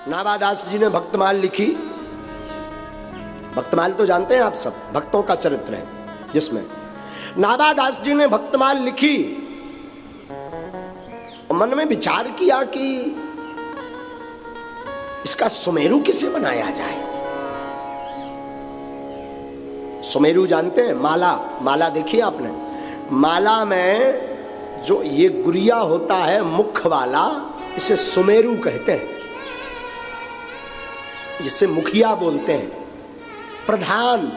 नाभादास जी ने भक्तमाल लिखी। भक्तमाल तो जानते हैं आप सब, भक्तों का चरित्र है, जिसमें नाभादास जी ने भक्तमाल लिखी। मन में विचार किया कि इसका सुमेरु किसे बनाया जाए। सुमेरु जानते हैं, माला, माला देखी आपने, माला में जो ये गुरिया होता है मुख वाला, इसे सुमेरु कहते हैं, जिसे मुखिया बोलते हैं, प्रधान,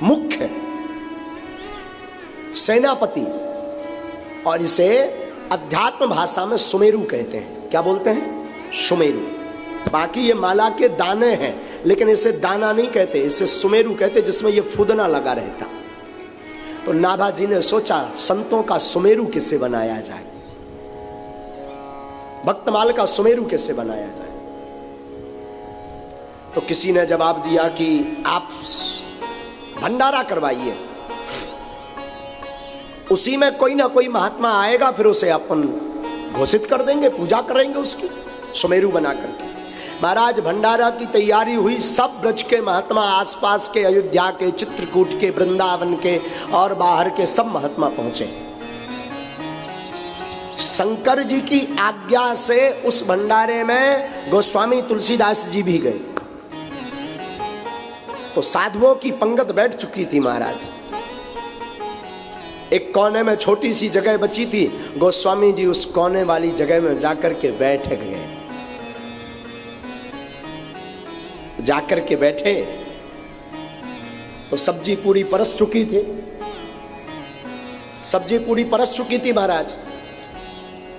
मुख्य, सेनापति, और इसे अध्यात्म भाषा में सुमेरु कहते हैं। क्या बोलते हैं? सुमेरु। बाकी ये माला के दाने हैं, लेकिन इसे दाना नहीं कहते, इसे सुमेरु कहते, जिसमें ये फुदना लगा रहता। तो नाभा जी ने सोचा संतों का सुमेरु किससे बनाया जाए, भक्तमाल का सुमेरु किससे बनाया जाए। तो किसी ने जवाब दिया कि आप भंडारा करवाइए, उसी में कोई ना कोई महात्मा आएगा, फिर उसे अपन घोषित कर देंगे, पूजा करेंगे उसकी, सुमेरु बना करके। महाराज भंडारा की तैयारी हुई, सब ब्रज के महात्मा, आसपास के, अयोध्या के, चित्रकूट के, वृंदावन के और बाहर के सब महात्मा पहुंचे। शंकर जी की आज्ञा से उस भंडारे में गोस्वामी तुलसीदास जी भी गए। तो साधुओं की पंगत बैठ चुकी थी महाराज। एक कोने में छोटी सी जगह बची थी, गोस्वामी जी उस कोने वाली जगह में जाकर के बैठ गए। जाकर के बैठे तो सब्जी पूरी परस चुकी थी, सब्जी पूरी परस चुकी थी महाराज।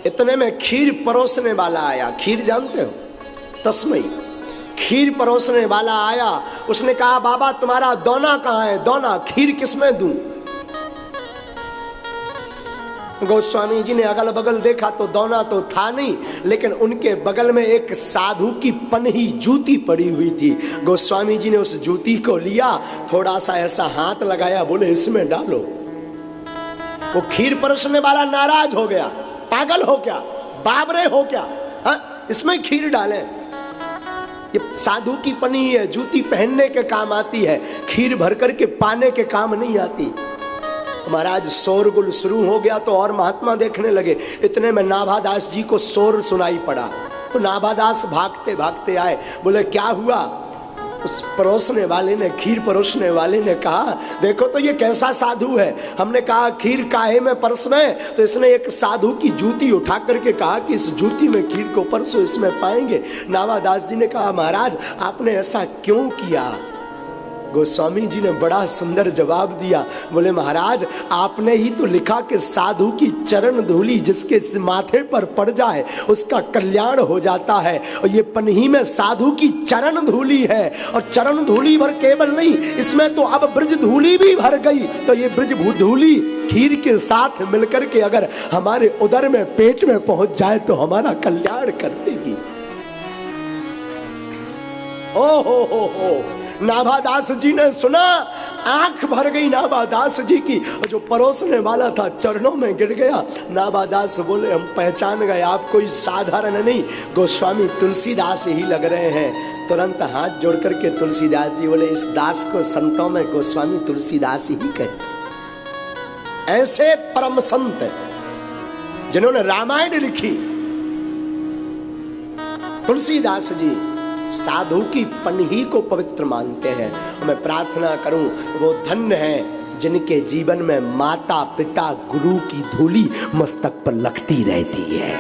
इतने में खीर परोसने वाला आया। खीर जानते हो? तस्मई। खीर परोसने वाला आया, उसने कहा बाबा तुम्हारा दोना कहां है, दोना, खीर किसमें दूं। गोस्वामी जी ने अगल बगल देखा तो दोना तो था नहीं, लेकिन उनके बगल में एक साधु की पन्ही जूती पड़ी हुई थी। गोस्वामी जी ने उस जूती को लिया, थोड़ा सा ऐसा हाथ लगाया, बोले इसमें डालो। वो खीर परोसने वाला नाराज हो गया, पागल हो क्या, बाबरे हो क्या, हा? इसमें खीर डालें, ये साधु की पन्ही है, जूती पहनने के काम आती है, खीर भर करके पाने के काम नहीं आती। महाराज शोरगुल शुरू हो गया तो और महात्मा देखने लगे। इतने में नाभादास जी को शोर सुनाई पड़ा, तो नाभादास भागते भागते आए, बोले क्या हुआ। उस परोसने वाले ने, खीर परोसने वाले ने कहा देखो तो ये कैसा साधु है। हमने कहा खीर काहे में परस में, तो इसने एक साधु की जूती उठा करके कहा कि इस जूती में खीर को परसो, इसमें पाएंगे। नाभादास जी ने कहा महाराज आपने ऐसा क्यों किया। गोस्वामी जी ने बड़ा सुंदर जवाब दिया, बोले महाराज आपने ही तो लिखा कि साधु की चरण धूली जिसके माथे पर पड़ जाए उसका कल्याण हो जाता है, और ये पन्ही में साधु की चरण धूली है, और चरण धूली भर केवल नहीं, इसमें तो अब ब्रज धूली भी भर गई। तो ये ब्रज धूली खीर के साथ मिलकर के अगर हमारे उदर में, पेट में पहुंच जाए तो हमारा कल्याण कर देगी। ओ हो, नाभादास जी ने सुना, आंख भर गई नाभादास जी की, और जो परोसने वाला था चरणों में गिर गया। नाभादास बोले हम पहचान गए, आप कोई साधारण नहीं, गोस्वामी तुलसीदास ही लग रहे हैं। तुरंत हाथ जोड़ करके तुलसीदास जी बोले इस दास को संतों में गोस्वामी तुलसीदास ही कहते। ऐसे परम संत जिन्होंने रामायण लिखी, तुलसीदास जी साधु की पन्ही को पवित्र मानते हैं। मैं प्रार्थना करूं वो धन्य हैं जिनके जीवन में माता पिता गुरु की धूली मस्तक पर लगती रहती है।